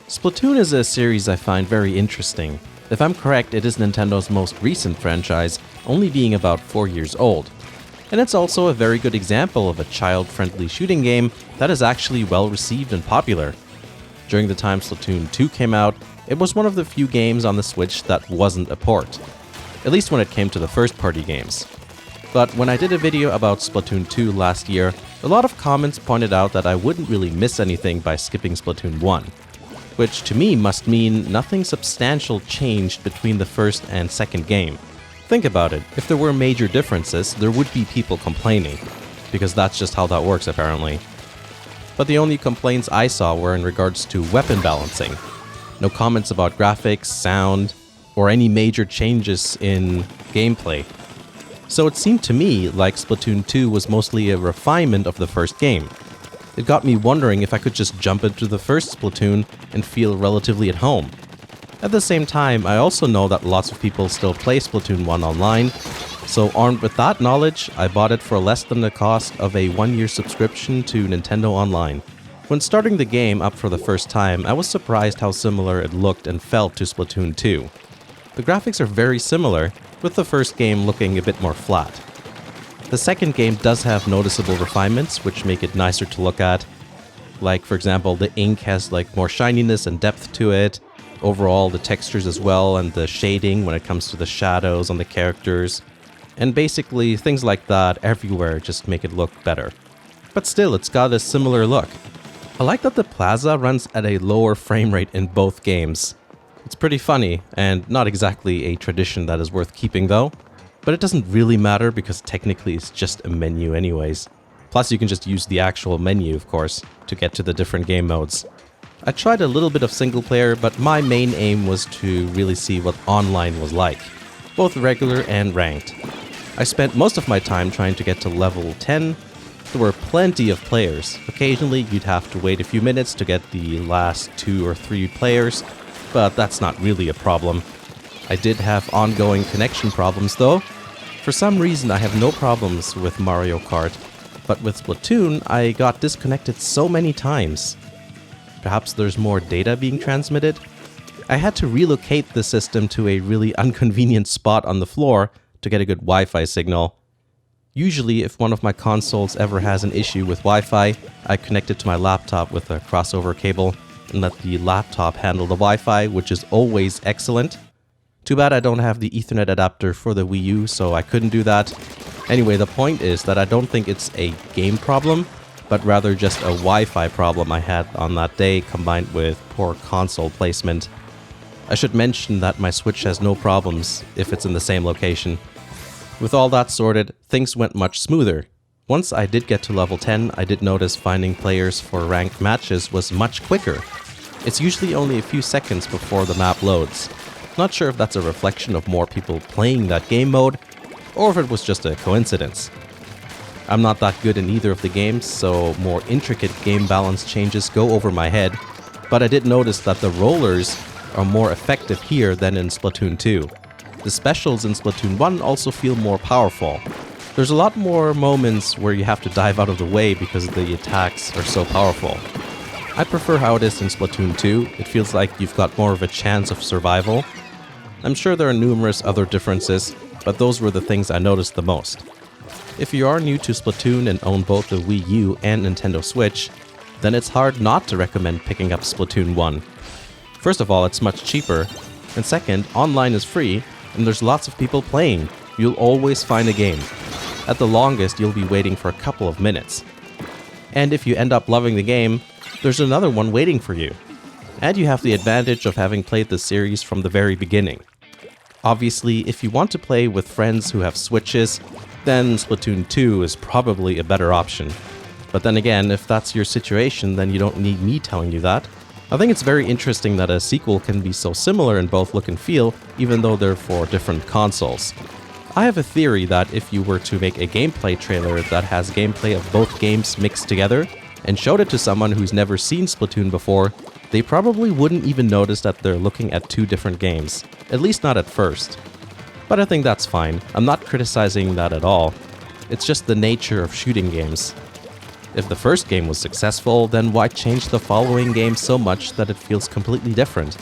Splatoon is a series I find very interesting. If I'm correct, it is Nintendo's most recent franchise, only being about 4 years old. And it's also a very good example of a child-friendly shooting game that is actually well received and popular. During the time Splatoon 2 came out, it was one of the few games on the Switch that wasn't a port. At least when it came to the first-party games. But when I did a video about Splatoon 2 last year, a lot of comments pointed out that I wouldn't really miss anything by skipping Splatoon 1. Which to me must mean nothing substantial changed between the first and second game. Think about it, if there were major differences, there would be people complaining, because that's just how that works apparently. But the only complaints I saw were in regards to weapon balancing. No comments about graphics, sound, or any major changes in gameplay. So it seemed to me like Splatoon 2 was mostly a refinement of the first game. It got me wondering if I could just jump into the first Splatoon and feel relatively at home. At the same time, I also know that lots of people still play Splatoon 1 online, so armed with that knowledge, I bought it for less than the cost of a 1-year subscription to Nintendo Online. When starting the game up for the first time, I was surprised how similar it looked and felt to Splatoon 2. The graphics are very similar, with the first game looking a bit more flat. The second game does have noticeable refinements, which make it nicer to look at. Like, for example, the ink has more shininess and depth to it. Overall, the textures as well, and the shading when it comes to the shadows on the characters. And basically, things like that everywhere just make it look better. But still, it's got a similar look. I like that the plaza runs at a lower frame rate in both games. It's pretty funny, and not exactly a tradition that is worth keeping though. But it doesn't really matter because technically it's just a menu anyways. Plus you can just use the actual menu, of course, to get to the different game modes. I tried a little bit of single player, but my main aim was to really see what online was like, both regular and ranked. I spent most of my time trying to get to level 10. There were plenty of players. Occasionally you'd have to wait a few minutes to get the last 2 or 3 players, but that's not really a problem. I did have ongoing connection problems though. For some reason I have no problems with Mario Kart, but with Splatoon I got disconnected so many times. Perhaps there's more data being transmitted? I had to relocate the system to a really inconvenient spot on the floor to get a good Wi-Fi signal. Usually if one of my consoles ever has an issue with Wi-Fi, I connect it to my laptop with a crossover cable and let the laptop handle the Wi-Fi, which is always excellent. Too bad I don't have the Ethernet adapter for the Wii U, so I couldn't do that. Anyway, the point is that I don't think it's a game problem, but rather just a Wi-Fi problem I had on that day combined with poor console placement. I should mention that my Switch has no problems if it's in the same location. With all that sorted, things went much smoother. Once I did get to level 10, I did notice finding players for ranked matches was much quicker. It's usually only a few seconds before the map loads. Not sure if that's a reflection of more people playing that game mode, or if it was just a coincidence. I'm not that good in either of the games, so more intricate game balance changes go over my head, but I did notice that the rollers are more effective here than in Splatoon 2. The specials in Splatoon 1 also feel more powerful. There's a lot more moments where you have to dive out of the way because the attacks are so powerful. I prefer how it is in Splatoon 2, it feels like you've got more of a chance of survival. I'm sure there are numerous other differences, but those were the things I noticed the most. If you are new to Splatoon and own both the Wii U and Nintendo Switch, then it's hard not to recommend picking up Splatoon 1. First of all, it's much cheaper, and second, online is free, and there's lots of people playing. You'll always find a game. At the longest, you'll be waiting for a couple of minutes. And if you end up loving the game, there's another one waiting for you. And you have the advantage of having played the series from the very beginning. Obviously, if you want to play with friends who have Switches, then Splatoon 2 is probably a better option. But then again, if that's your situation, then you don't need me telling you that. I think it's very interesting that a sequel can be so similar in both look and feel, even though they're for different consoles. I have a theory that if you were to make a gameplay trailer that has gameplay of both games mixed together, and showed it to someone who's never seen Splatoon before, they probably wouldn't even notice that they're looking at 2 different games, at least not at first. But I think that's fine, I'm not criticizing that at all. It's just the nature of shooting games. If the first game was successful, then why change the following game so much that it feels completely different?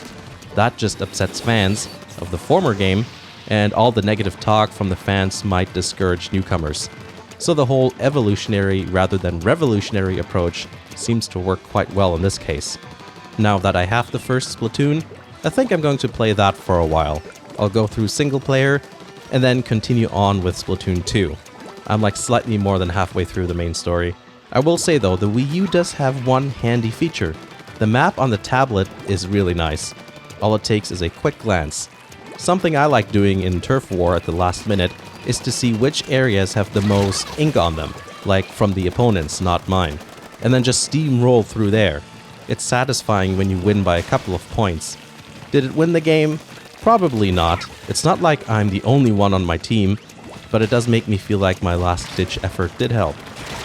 That just upsets fans of the former game, and all the negative talk from the fans might discourage newcomers. So the whole evolutionary rather than revolutionary approach seems to work quite well in this case. Now that I have the first Splatoon, I think I'm going to play that for a while. I'll go through single player and then continue on with Splatoon 2. I'm like slightly more than halfway through the main story. I will say though, the Wii U does have one handy feature. The map on the tablet is really nice. All it takes is a quick glance. Something I like doing in Turf War at the last minute is to see which areas have the most ink on them, like from the opponents, not mine, and then just steamroll through there. It's satisfying when you win by a couple of points. Did it win the game? Probably not. It's not like I'm the only one on my team, but it does make me feel like my last-ditch effort did help.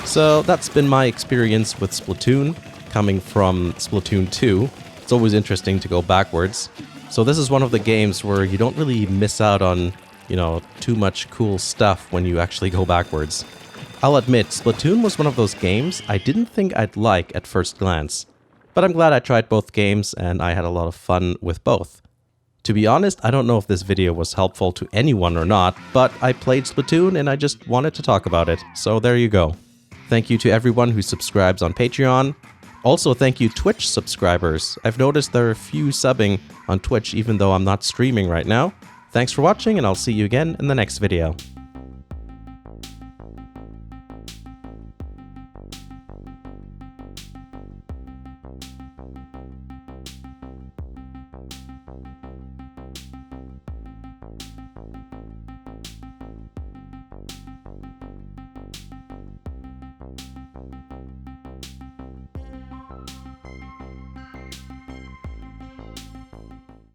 So that's been my experience with Splatoon, coming from Splatoon 2. It's always interesting to go backwards. So this is one of the games where you don't really miss out on, too much cool stuff when you actually go backwards. I'll admit, Splatoon was one of those games I didn't think I'd like at first glance. But I'm glad I tried both games and I had a lot of fun with both. To be honest, I don't know if this video was helpful to anyone or not, but I played Splatoon and I just wanted to talk about it, so there you go. Thank you to everyone who subscribes on Patreon. Also, thank you Twitch subscribers. I've noticed there are a few subbing on Twitch even though I'm not streaming right now. Thanks for watching and I'll see you again in the next video.